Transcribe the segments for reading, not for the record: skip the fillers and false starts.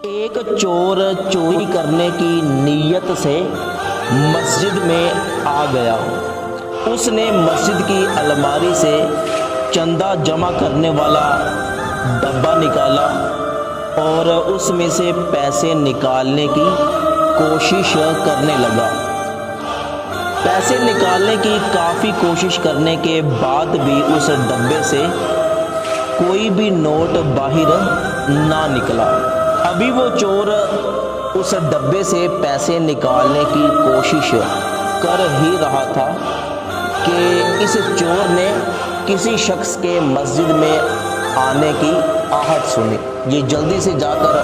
ایک چور چوری کرنے کی نیت سے مسجد میں آ گیا۔ اس نے مسجد کی الماری سے چندہ جمع کرنے والا ڈبہ نکالا اور اس میں سے پیسے نکالنے کی کوشش کرنے لگا۔ پیسے نکالنے کی کافی کوشش کرنے کے بعد بھی اس ڈبے سے کوئی بھی نوٹ باہر نہ نکلا۔ ابھی وہ چور اس ڈبے سے پیسے نکالنے کی کوشش کر ہی رہا تھا کہ اس چور نے کسی شخص کے مسجد میں آنے کی آہٹ سنی۔ یہ جلدی سے جا کر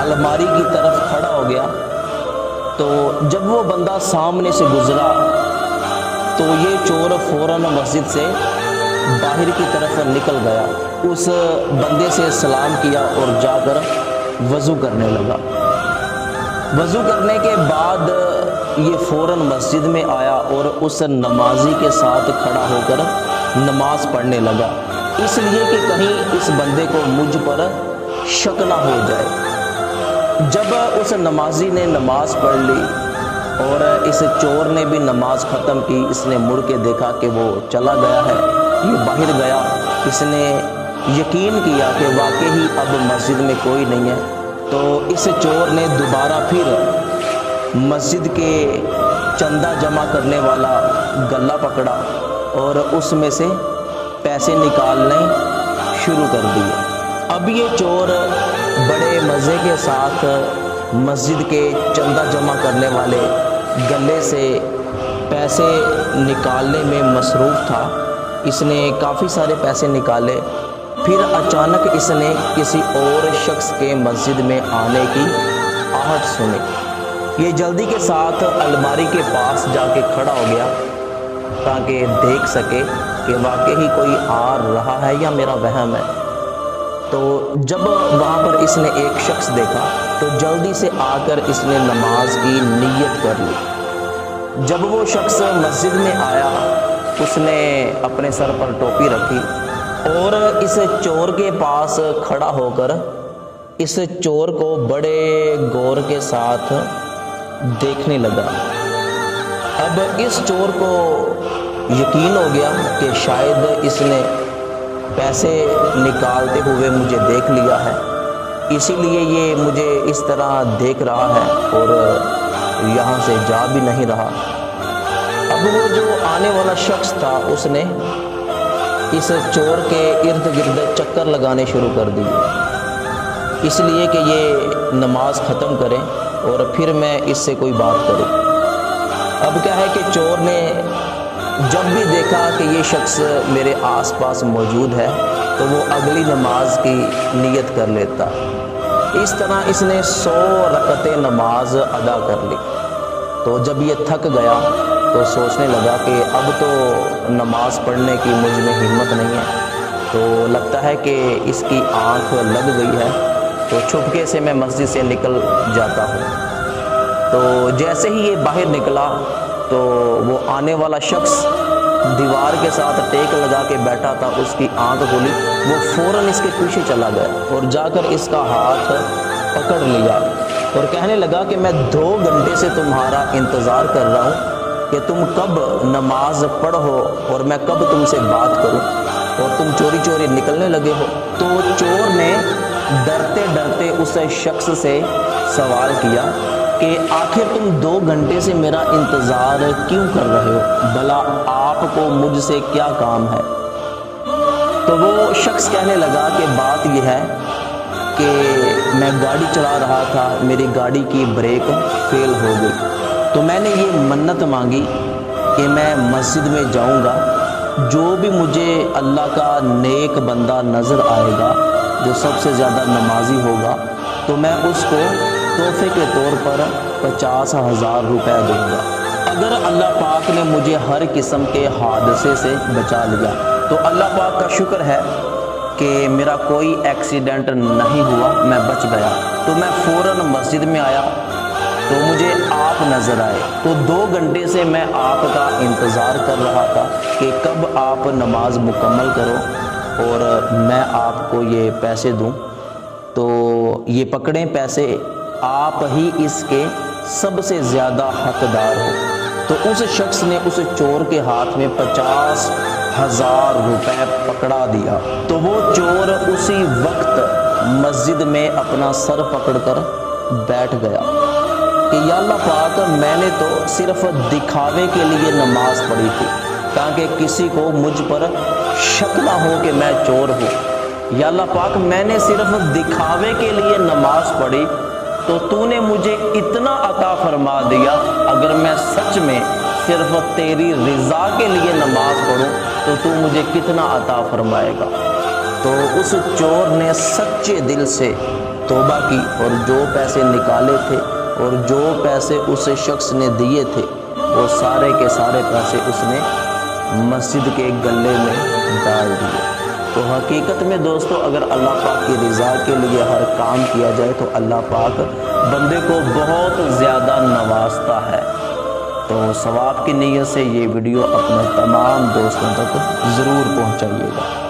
الماری کی طرف کھڑا ہو گیا، تو جب وہ بندہ سامنے سے گزرا تو یہ چور فوراً مسجد سے باہر کی طرف نکل گیا۔ اس بندے سے سلام کیا اور جا کر وضو کرنے لگا۔ وضو کرنے کے بعد یہ فوراً مسجد میں آیا اور اس نمازی کے ساتھ کھڑا ہو کر نماز پڑھنے لگا، اس لیے کہ کہیں اس بندے کو مجھ پر شک نہ ہو جائے۔ جب اس نمازی نے نماز پڑھ لی اور اس چور نے بھی نماز ختم کی، اس نے مڑ کے دیکھا کہ وہ چلا گیا ہے، یہ باہر گیا۔ اس نے یقین کیا کہ واقعی اب مسجد میں کوئی نہیں ہے، تو اس چور نے دوبارہ پھر مسجد کے چندہ جمع کرنے والا گلا پکڑا اور اس میں سے پیسے نکالنے شروع کر دیے۔ اب یہ چور بڑے مزے کے ساتھ مسجد کے چندہ جمع کرنے والے گلے سے پیسے نکالنے میں مصروف تھا۔ اس نے کافی سارے پیسے نکالے، پھر اچانک اس نے کسی اور شخص کے مسجد میں آنے کی آہٹ سنی۔ یہ جلدی کے ساتھ الماری کے پاس جا کے کھڑا ہو گیا تاکہ دیکھ سکے کہ واقعی کوئی آ رہا ہے یا میرا وہم ہے۔ تو جب وہاں پر اس نے ایک شخص دیکھا تو جلدی سے آ کر اس نے نماز کی نیت کر لی۔ جب وہ شخص مسجد میں آیا، اس نے اپنے سر پر ٹوپی رکھی اور اس چور کے پاس کھڑا ہو کر اس چور کو بڑے غور کے ساتھ دیکھنے لگا۔ اب اس چور کو یقین ہو گیا کہ شاید اس نے پیسے نکالتے ہوئے مجھے دیکھ لیا ہے، اسی لیے یہ مجھے اس طرح دیکھ رہا ہے اور یہاں سے جا بھی نہیں رہا۔ اب وہ جو آنے والا شخص تھا، اس نے اس چور کے ارد گرد چکر لگانے شروع کر دیے، اس لیے کہ یہ نماز ختم کرے اور پھر میں اس سے کوئی بات کروں۔ اب کیا ہے کہ چور نے جب بھی دیکھا کہ یہ شخص میرے آس پاس موجود ہے تو وہ اگلی نماز کی نیت کر لیتا۔ اس طرح اس نے 100 رکعتیں نماز ادا کر لی۔ تو جب یہ تھک گیا تو سوچنے لگا کہ اب تو نماز پڑھنے کی مجھ میں ہمت نہیں ہے، تو لگتا ہے کہ اس کی آنکھ لگ گئی ہے، تو چھپکے سے میں مسجد سے نکل جاتا ہوں۔ تو جیسے ہی یہ باہر نکلا تو وہ آنے والا شخص دیوار کے ساتھ ٹیک لگا کے بیٹھا تھا، اس کی آنکھ کھلی، وہ فوراً اس کے پیچھے چلا گیا اور جا کر اس کا ہاتھ پکڑ لیا اور کہنے لگا کہ میں 2 گھنٹے سے تمہارا انتظار کر رہا ہوں کہ تم کب نماز پڑھو اور میں کب تم سے بات کروں، اور تم چوری چوری نکلنے لگے ہو۔ تو چور نے ڈرتے ڈرتے اس شخص سے سوال کیا کہ آخر تم 2 گھنٹے سے میرا انتظار کیوں کر رہے ہو؟ بھلا آپ کو مجھ سے کیا کام ہے؟ تو وہ شخص کہنے لگا کہ بات یہ ہے کہ میں گاڑی چلا رہا تھا، میری گاڑی کی بریک فیل ہو گئی، تو میں نے یہ منت مانگی کہ میں مسجد میں جاؤں گا، جو بھی مجھے اللہ کا نیک بندہ نظر آئے گا جو سب سے زیادہ نمازی ہوگا، تو میں اس کو تحفے کے طور پر 50,000 روپے دوں گا۔ اگر اللہ پاک نے مجھے ہر قسم کے حادثے سے بچا لیا تو اللہ پاک کا شکر ہے کہ میرا کوئی ایکسیڈنٹ نہیں ہوا، میں بچ گیا۔ تو میں فوراً مسجد میں آیا تو مجھے آپ نظر آئے، تو 2 گھنٹے سے میں آپ کا انتظار کر رہا تھا کہ کب آپ نماز مکمل کرو اور میں آپ کو یہ پیسے دوں۔ تو یہ پکڑیں پیسے، آپ ہی اس کے سب سے زیادہ حقدار ہو۔ تو اس شخص نے اس چور کے ہاتھ میں 50,000 روپے پکڑا دیا۔ تو وہ چور اسی وقت مسجد میں اپنا سر پکڑ کر بیٹھ گیا کہ یا اللہ پاک، میں نے تو صرف دکھاوے کے لیے نماز پڑھی تھی تاکہ کسی کو مجھ پر شک نہ ہو کہ میں چور ہوں۔ یا اللہ پاک، میں نے صرف دکھاوے کے لیے نماز پڑھی تو تو نے مجھے اتنا عطا فرما دیا، اگر میں سچ میں صرف تیری رضا کے لیے نماز پڑھوں تو تو مجھے کتنا عطا فرمائے گا۔ تو اس چور نے سچے دل سے توبہ کی اور جو پیسے نکالے تھے اور جو پیسے اس شخص نے دیے تھے وہ سارے کے سارے پیسے اس نے مسجد کے گلے میں ڈال دیے۔ تو حقیقت میں دوستو، اگر اللہ پاک کی رضا کے لیے ہر کام کیا جائے تو اللہ پاک بندے کو بہت زیادہ نوازتا ہے۔ تو ثواب کی نیت سے یہ ویڈیو اپنے تمام دوستوں تک ضرور پہنچائیے گا۔